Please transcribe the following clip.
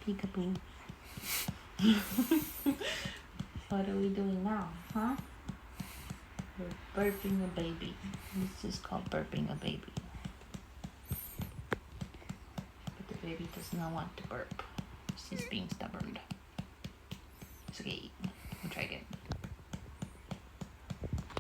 Peekaboo. What are we doing now, huh? We're burping a baby. This is called burping a baby. But the baby does not want to burp. She's being stubborn. It's okay. We'll try again.